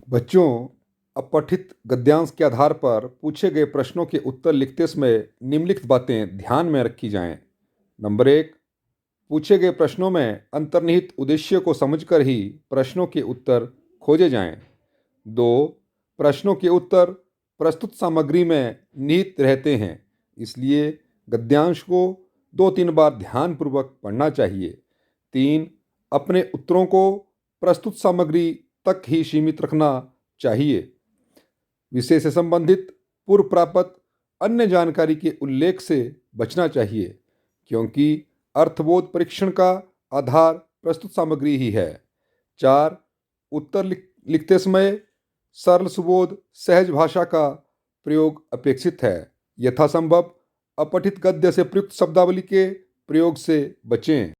बच्चों, अपठित गद्यांश के आधार पर पूछे गए प्रश्नों के उत्तर लिखते समय निम्नलिखित बातें ध्यान में रखी जाएं। नंबर 1, पूछे गए प्रश्नों में अंतर्निहित उद्देश्य को समझकर ही प्रश्नों के उत्तर खोजे जाएं। 2, प्रश्नों के उत्तर प्रस्तुत सामग्री में निहित रहते हैं, इसलिए गद्यांश को 2-3 बार ध्यानपूर्वक पढ़ना चाहिए। 3, अपने उत्तरों को प्रस्तुत सामग्री तक ही सीमित रखना चाहिए। विषय से संबंधित पूर्व प्राप्त अन्य जानकारी के उल्लेख से बचना चाहिए, क्योंकि अर्थबोध परीक्षण का आधार प्रस्तुत सामग्री ही है। 4, उत्तर लिखते समय सरल सुबोध सहज भाषा का प्रयोग अपेक्षित है। यथासंभव अपठित गद्य से प्रयुक्त शब्दावली के प्रयोग से बचें।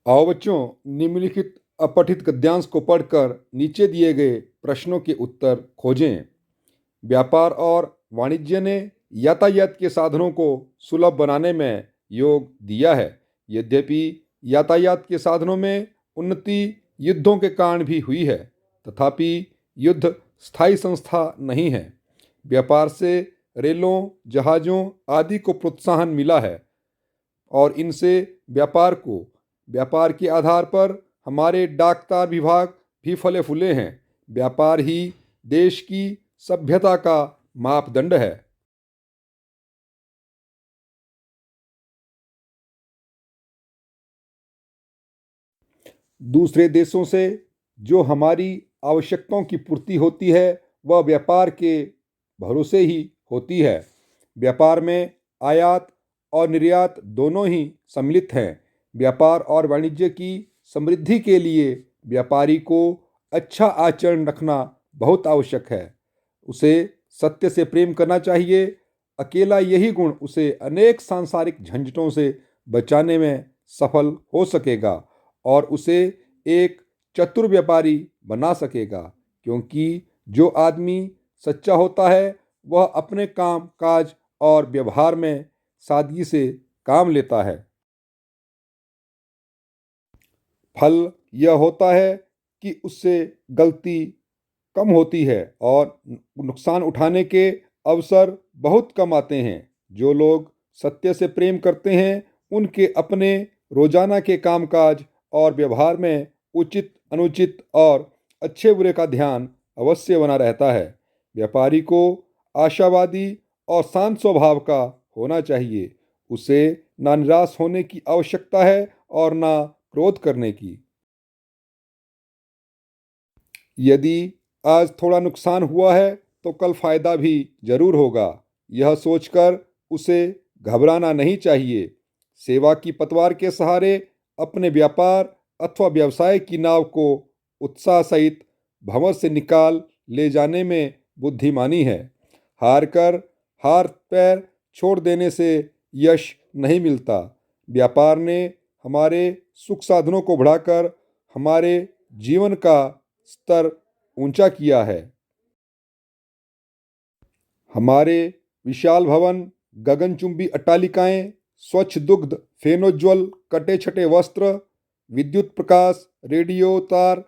आओ बच्चों, निम्नलिखित अपठित गद्यांश को पढ़कर नीचे दिए गए प्रश्नों के उत्तर खोजें। व्यापार और वाणिज्य ने यातायात के साधनों को सुलभ बनाने में योग दिया है। यद्यपि यातायात के साधनों में उन्नति युद्धों के कारण भी हुई है, तथापि युद्ध स्थायी संस्था नहीं है। व्यापार से रेलों, जहाज़ों आदि को प्रोत्साहन मिला है और इनसे व्यापार के आधार पर हमारे डाक तार विभाग भी फले फूले हैं। व्यापार ही देश की सभ्यता का मापदंड है। दूसरे देशों से जो हमारी आवश्यकताओं की पूर्ति होती है, वह व्यापार के भरोसे ही होती है। व्यापार में आयात और निर्यात दोनों ही सम्मिलित हैं। व्यापार और वाणिज्य की समृद्धि के लिए व्यापारी को अच्छा आचरण रखना बहुत आवश्यक है। उसे सत्य से प्रेम करना चाहिए। अकेला यही गुण उसे अनेक सांसारिक झंझटों से बचाने में सफल हो सकेगा और उसे एक चतुर व्यापारी बना सकेगा, क्योंकि जो आदमी सच्चा होता है वह अपने काम काज और व्यवहार में सादगी से काम लेता है। फल यह होता है कि उससे गलती कम होती है और नुकसान उठाने के अवसर बहुत कम आते हैं। जो लोग सत्य से प्रेम करते हैं उनके अपने रोजाना के कामकाज और व्यवहार में उचित अनुचित और अच्छे बुरे का ध्यान अवश्य बना रहता है। व्यापारी को आशावादी और शांत स्वभाव का होना चाहिए। उसे ना निराश होने की आवश्यकता है और ना क्रोध करने की। यदि आज थोड़ा नुकसान हुआ है तो कल फायदा भी जरूर होगा, यह सोचकर उसे घबराना नहीं चाहिए। सेवा की पतवार के सहारे अपने व्यापार अथवा व्यवसाय की नाव को उत्साह सहित भंवर से निकाल ले जाने में बुद्धिमानी है। हार कर हाथ पैर छोड़ देने से यश नहीं मिलता। व्यापार ने हमारे सुख साधनों को बढ़ाकर हमारे जीवन का स्तर ऊंचा किया है। हमारे विशाल भवन, गगनचुंबी अट्टालिकाएं, स्वच्छ दुग्ध, फेनोज्वल कटे छटे वस्त्र, विद्युत प्रकाश, रेडियो तार,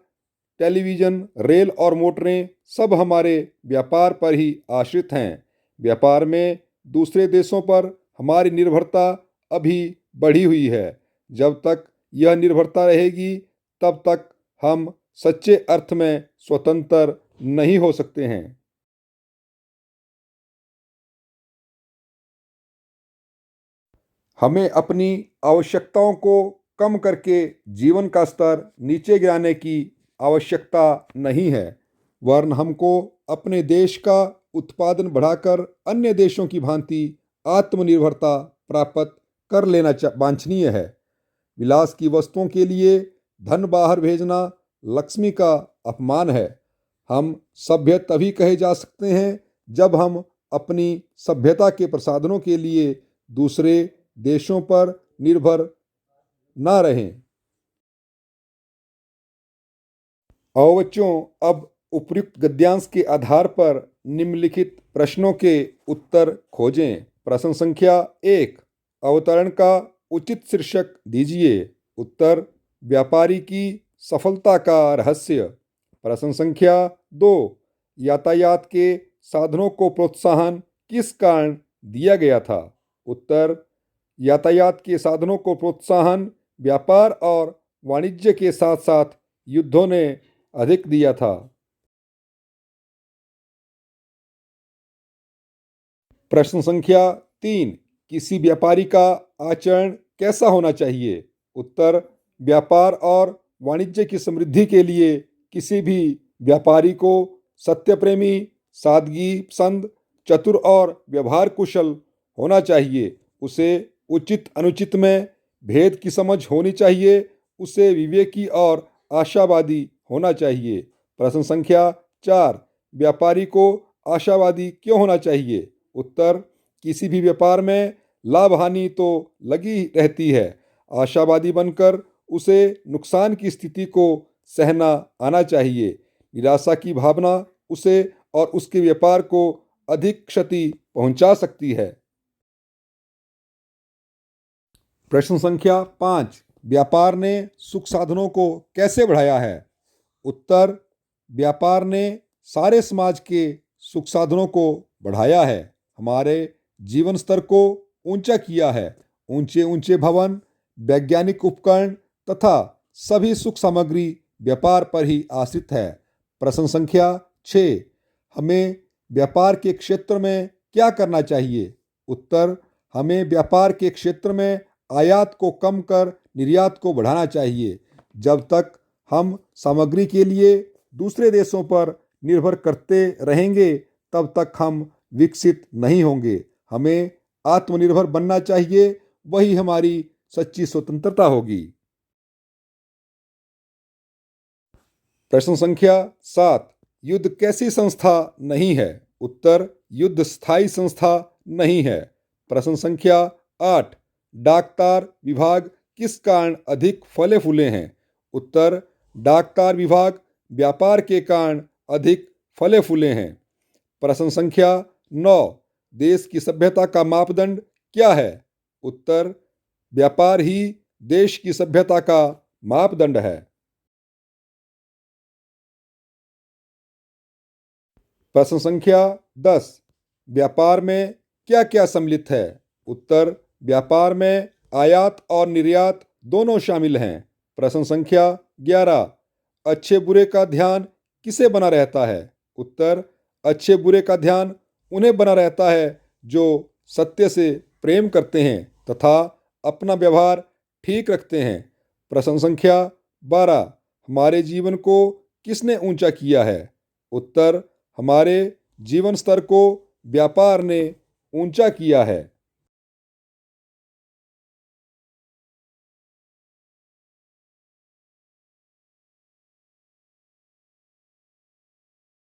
टेलीविज़न, रेल और मोटरें सब हमारे व्यापार पर ही आश्रित हैं। व्यापार में दूसरे देशों पर हमारी निर्भरता अभी बढ़ी हुई है। जब तक यह निर्भरता रहेगी तब तक हम सच्चे अर्थ में स्वतंत्र नहीं हो सकते हैं। हमें अपनी आवश्यकताओं को कम करके जीवन का स्तर नीचे गिराने की आवश्यकता नहीं है, वरन हमको अपने देश का उत्पादन बढ़ाकर अन्य देशों की भांति आत्मनिर्भरता प्राप्त कर लेना वांछनीय है। विलास की वस्तुओं के लिए धन बाहर भेजना लक्ष्मी का अपमान है। हम सभ्य तभी कहे जा सकते हैं जब हम अपनी सभ्यता के प्रसाधनों के लिए दूसरे देशों पर निर्भर ना रहें। और बच्चों, अब उपयुक्त गद्यांश के आधार पर निम्नलिखित प्रश्नों के उत्तर खोजें। प्रश्न संख्या 1, अवतरण का उचित शीर्षक दीजिए। उत्तर, व्यापारी की सफलता का रहस्य। प्रश्न संख्या 2, यातायात के साधनों को प्रोत्साहन किस कारण दिया गया था? उत्तर, यातायात के साधनों को प्रोत्साहन व्यापार और वाणिज्य के साथ साथ युद्धों ने अधिक दिया था। प्रश्न संख्या 3, किसी व्यापारी का आचरण कैसा होना चाहिए? उत्तर, व्यापार और वाणिज्य की समृद्धि के लिए किसी भी व्यापारी को सत्य प्रेमी, सादगी पसंद, चतुर और व्यवहार कुशल होना चाहिए। उसे उचित अनुचित में भेद की समझ होनी चाहिए। उसे विवेकी और आशावादी होना चाहिए। प्रश्न संख्या 4, व्यापारी को आशावादी क्यों होना चाहिए? उत्तर, किसी भी व्यापार में लाभ हानि तो लगी रहती है। आशावादी बनकर उसे नुकसान की स्थिति को सहना आना चाहिए। निराशा की भावना उसे और उसके व्यापार को अधिक क्षति पहुंचा सकती है। प्रश्न संख्या 5, व्यापार ने सुख साधनों को कैसे बढ़ाया है? उत्तर, व्यापार ने सारे समाज के सुख साधनों को बढ़ाया है। हमारे जीवन स्तर को ऊंचा किया है। ऊंचे ऊंचे भवन, वैज्ञानिक उपकरण तथा सभी सुख सामग्री व्यापार पर ही आश्रित है। प्रश्न संख्या 6, हमें व्यापार के क्षेत्र में क्या करना चाहिए? उत्तर, हमें व्यापार के क्षेत्र में आयात को कम कर निर्यात को बढ़ाना चाहिए। जब तक हम सामग्री के लिए दूसरे देशों पर निर्भर करते रहेंगे तब तक हम विकसित नहीं होंगे। हमें आत्मनिर्भर बनना चाहिए, वही हमारी सच्ची स्वतंत्रता होगी। प्रश्न संख्या 7, युद्ध कैसी संस्था नहीं है? उत्तर, युद्ध स्थायी संस्था नहीं है। प्रश्न संख्या 8, डाकतार विभाग किस कारण अधिक फले फूले हैं? उत्तर, डाकतार विभाग व्यापार के कारण अधिक फले फूले हैं। प्रश्न संख्या 9, देश की सभ्यता का मापदंड क्या है? उत्तर, व्यापार ही देश की सभ्यता का मापदंड है। प्रश्न संख्या 10, व्यापार में क्या क्या सम्मिलित है? उत्तर, व्यापार में आयात और निर्यात दोनों शामिल हैं। प्रश्न संख्या 11, अच्छे बुरे का ध्यान किसे बना रहता है? उत्तर, अच्छे बुरे का ध्यान उन्हें बना रहता है जो सत्य से प्रेम करते हैं तथा अपना व्यवहार ठीक रखते हैं। प्रश्न संख्या 12, हमारे जीवन को किसने ऊंचा किया है? उत्तर, हमारे जीवन स्तर को व्यापार ने ऊंचा किया है।